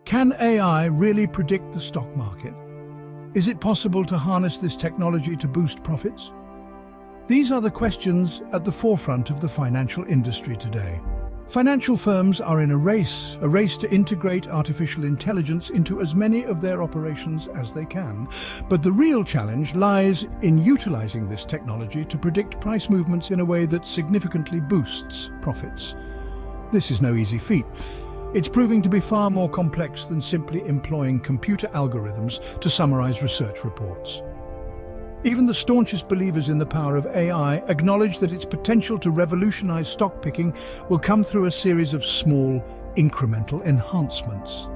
Can AI really predict the stock market? Is it possible to harness this technology to boost profits? These are the questions at the forefront of the financial industry today. Financial firms are in a race to integrate artificial intelligence into as many of their operations as they can. But the real challenge lies in utilizing this technology to predict price movements in a way that significantly boosts profits. This is no easy feat. It's proving to be far more complex than simply employing computer algorithms to summarize research reports. Even the staunchest believers in the power of AI acknowledge that its potential to revolutionize stock picking will come through a series of small, incremental enhancements.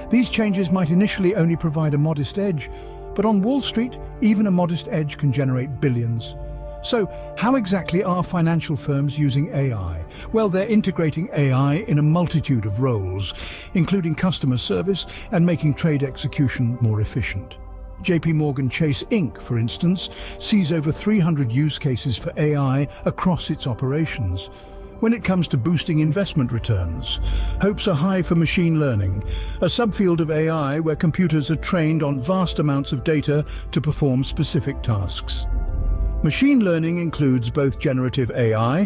These changes might initially only provide a modest edge, but on Wall Street, even a modest edge can generate billions. So, how exactly are financial firms using AI? Well, they're integrating AI in a multitude of roles, including customer service and making trade execution more efficient. JP Chase Inc., for instance, sees over 300 use cases for AI across its operations. When it comes to boosting investment returns, hopes are high for machine learning, a subfield of AI where computers are trained on vast amounts of data to perform specific tasks. Machine learning includes both generative AI,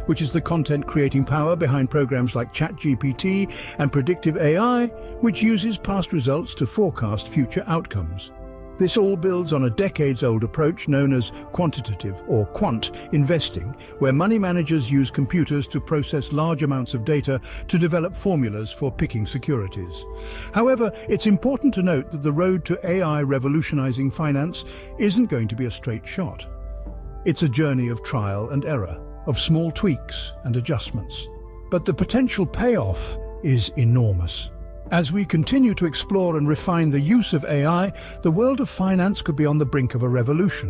which is the content-creating power behind programs like ChatGPT, and predictive AI, which uses past results to forecast future outcomes. This all builds on a decades-old approach known as quantitative or quant investing, where money managers use computers to process large amounts of data to develop formulas for picking securities. However, it's important to note that the road to AI revolutionizing finance isn't going to be a straight shot. It's a journey of trial and error, of small tweaks and adjustments. But the potential payoff is enormous. As we continue to explore and refine the use of AI, the world of finance could be on the brink of a revolution.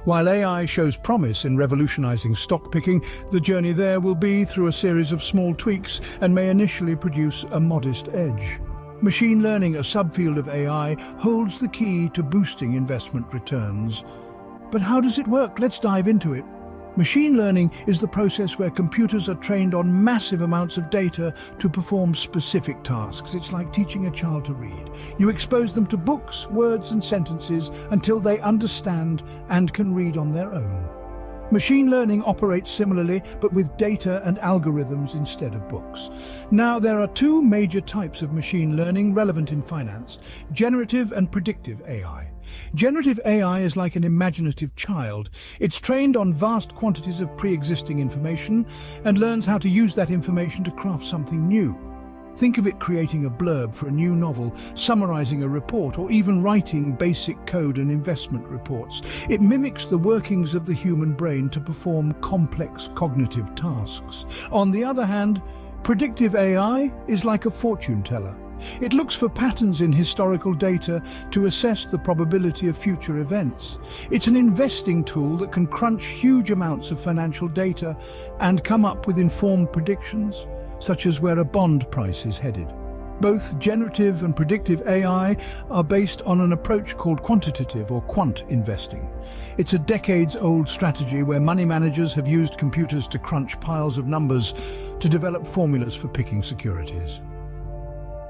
While AI shows promise in revolutionizing stock picking, the journey there will be through a series of small tweaks and may initially produce a modest edge. Machine learning, a subfield of AI, holds the key to boosting investment returns. But how does it work? Let's dive into it. Machine learning is the process where computers are trained on massive amounts of data to perform specific tasks. It's like teaching a child to read. You expose them to books, words, and sentences until they understand and can read on their own. Machine learning operates similarly, but with data and algorithms instead of books. Now, there are two major types of machine learning relevant in finance: generative and predictive AI. Generative AI is like an imaginative child. It's trained on vast quantities of pre-existing information and learns how to use that information to craft something new. Think of it creating a blurb for a new novel, summarizing a report, or even writing basic code and investment reports. It mimics the workings of the human brain to perform complex cognitive tasks. On the other hand, predictive AI is like a fortune teller. It looks for patterns in historical data to assess the probability of future events. It's an investing tool that can crunch huge amounts of financial data and come up with informed predictions, such as where a bond price is headed. Both generative and predictive AI are based on an approach called quantitative or quant investing. It's a decades-old strategy where money managers have used computers to crunch piles of numbers to develop formulas for picking securities.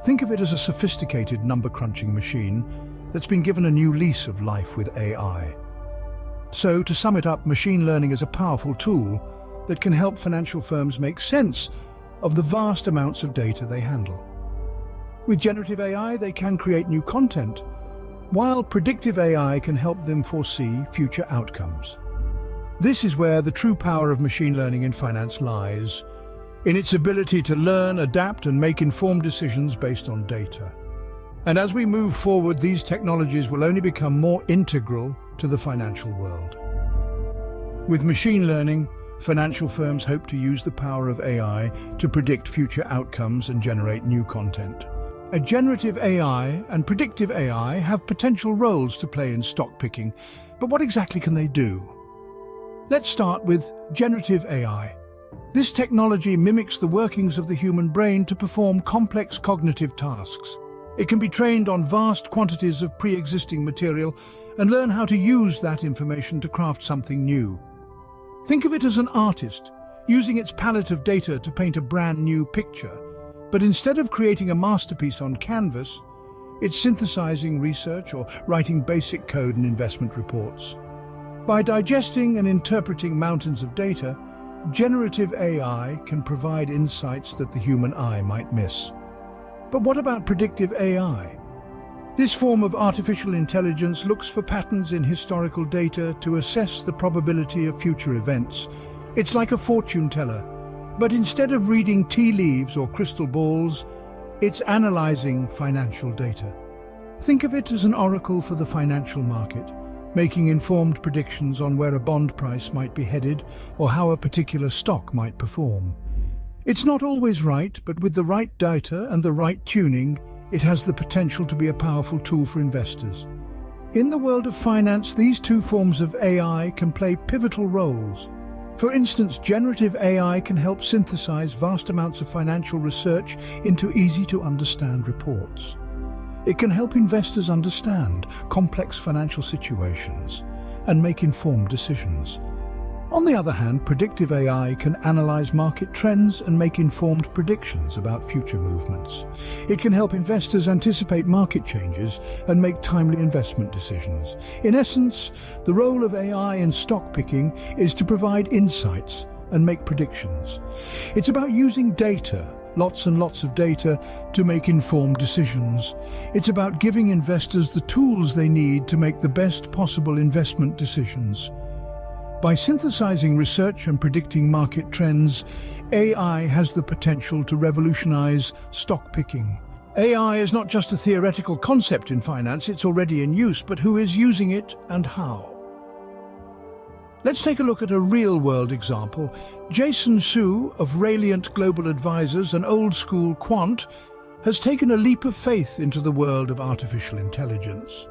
Think of it as a sophisticated number-crunching machine that's been given a new lease of life with AI. So, to sum it up, machine learning is a powerful tool that can help financial firms make sense of the vast amounts of data they handle. With generative AI, they can create new content, while predictive AI can help them foresee future outcomes. This is where the true power of machine learning in finance lies, in its ability to learn, adapt, and make informed decisions based on data. And as we move forward, these technologies will only become more integral to the financial world. With machine learning, financial firms hope to use the power of AI to predict future outcomes and generate new content. A generative AI and predictive AI have potential roles to play in stock picking, but what exactly can they do? Let's start with generative AI. This technology mimics the workings of the human brain to perform complex cognitive tasks. It can be trained on vast quantities of pre-existing material and learn how to use that information to craft something new. Think of it as an artist, using its palette of data to paint a brand new picture. But instead of creating a masterpiece on canvas, it's synthesizing research or writing basic code and investment reports. By digesting and interpreting mountains of data, generative AI can provide insights that the human eye might miss. But what about predictive AI? This form of artificial intelligence looks for patterns in historical data to assess the probability of future events. It's like a fortune teller, but instead of reading tea leaves or crystal balls, it's analyzing financial data. Think of it as an oracle for the financial market, making informed predictions on where a bond price might be headed or how a particular stock might perform. It's not always right, but with the right data and the right tuning, it has the potential to be a powerful tool for investors. In the world of finance, these two forms of AI can play pivotal roles. For instance, generative AI can help synthesize vast amounts of financial research into easy-to-understand reports. It can help investors understand complex financial situations and make informed decisions. On the other hand, predictive AI can analyze market trends and make informed predictions about future movements. It can help investors anticipate market changes and make timely investment decisions. In essence, the role of AI in stock picking is to provide insights and make predictions. It's about using data, lots and lots of data, to make informed decisions. It's about giving investors the tools they need to make the best possible investment decisions. By synthesizing research and predicting market trends, AI has the potential to revolutionize stock picking. AI is not just a theoretical concept in finance, it's already in use, but who is using it and how? Let's take a look at a real-world example. Jason Su of Radiant Global Advisors, an old-school quant, has taken a leap of faith into the world of artificial intelligence.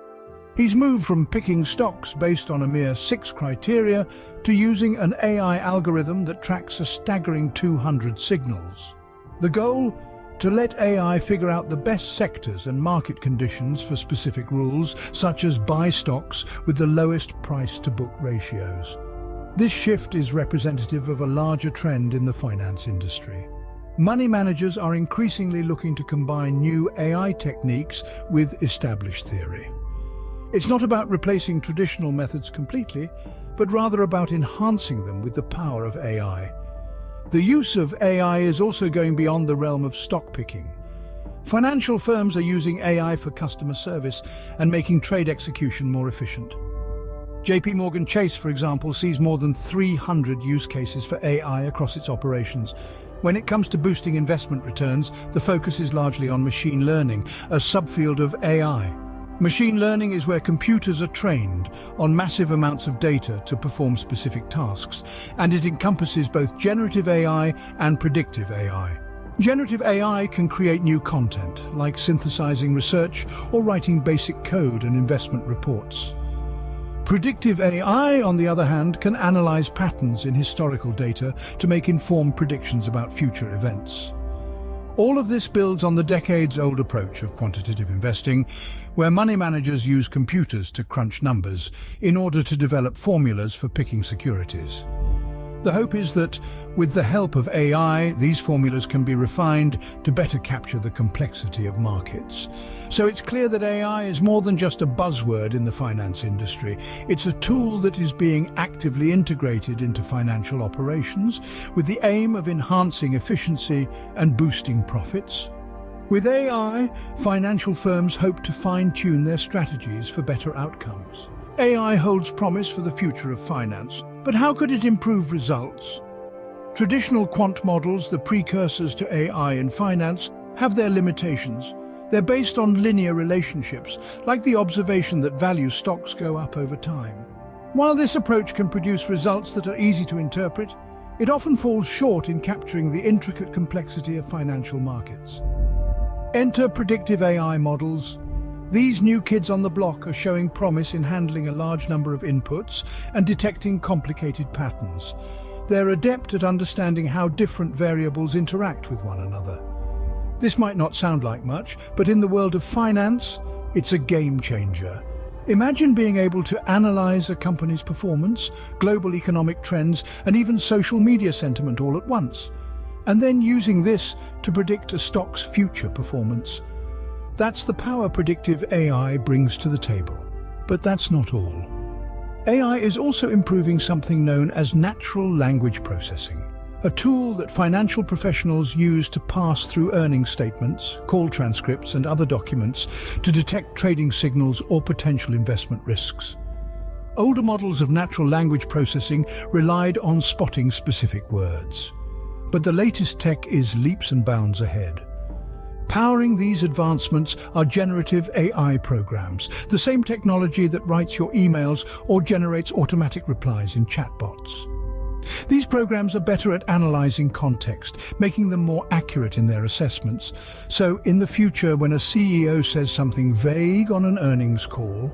He's moved from picking stocks based on a mere 6 criteria to using an AI algorithm that tracks a staggering 200 signals. The goal? To let AI figure out the best sectors and market conditions for specific rules, such as buy stocks with the lowest price-to-book ratios. This shift is representative of a larger trend in the finance industry. Money managers are increasingly looking to combine new AI techniques with established theory. It's not about replacing traditional methods completely, but rather about enhancing them with the power of AI. The use of AI is also going beyond the realm of stock picking. Financial firms are using AI for customer service and making trade execution more efficient. JP Chase, for example, sees more than 300 use cases for AI across its operations. When it comes to boosting investment returns, the focus is largely on machine learning, a subfield of AI. Machine learning is where computers are trained on massive amounts of data to perform specific tasks, and it encompasses both generative AI and predictive AI. Generative AI can create new content, like synthesizing research or writing basic code and investment reports. Predictive AI, on the other hand, can analyze patterns in historical data to make informed predictions about future events. All of this builds on the decades-old approach of quantitative investing, where money managers use computers to crunch numbers in order to develop formulas for picking securities. The hope is that, with the help of AI, these formulas can be refined to better capture the complexity of markets. So it's clear that AI is more than just a buzzword in the finance industry. It's a tool that is being actively integrated into financial operations with the aim of enhancing efficiency and boosting profits. With AI, financial firms hope to fine-tune their strategies for better outcomes. AI holds promise for the future of finance, but how could it improve results? Traditional quant models, the precursors to AI in finance, have their limitations. They're based on linear relationships, like the observation that value stocks go up over time. While this approach can produce results that are easy to interpret, it often falls short in capturing the intricate complexity of financial markets. Enter predictive AI models. These new kids on the block are showing promise in handling a large number of inputs and detecting complicated patterns. They're adept at understanding how different variables interact with one another. This might not sound like much, but in the world of finance, it's a game changer. Imagine being able to analyze a company's performance, global economic trends, and even social media sentiment all at once. and then using this to predict a stock's future performance. That's the power predictive AI brings to the table. But that's not all. AI is also improving something known as natural language processing, a tool that financial professionals use to pass through earnings statements, call transcripts, and other documents to detect trading signals or potential investment risks. Older models of natural language processing relied on spotting specific words. But the latest tech is leaps and bounds ahead. Powering these advancements are generative AI programs, the same technology that writes your emails or generates automatic replies in chatbots. These programs are better at analyzing context, making them more accurate in their assessments. So, in the future, when a CEO says something vague on an earnings call,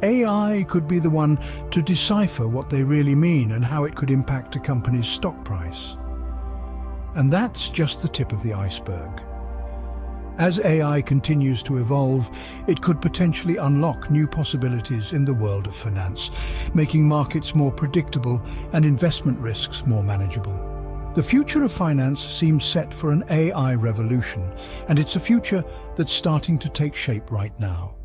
AI could be the one to decipher what they really mean and how it could impact a company's stock price. And that's just the tip of the iceberg. As AI continues to evolve, it could potentially unlock new possibilities in the world of finance, making markets more predictable and investment risks more manageable. The future of finance seems set for an AI revolution, and it's a future that's starting to take shape right now.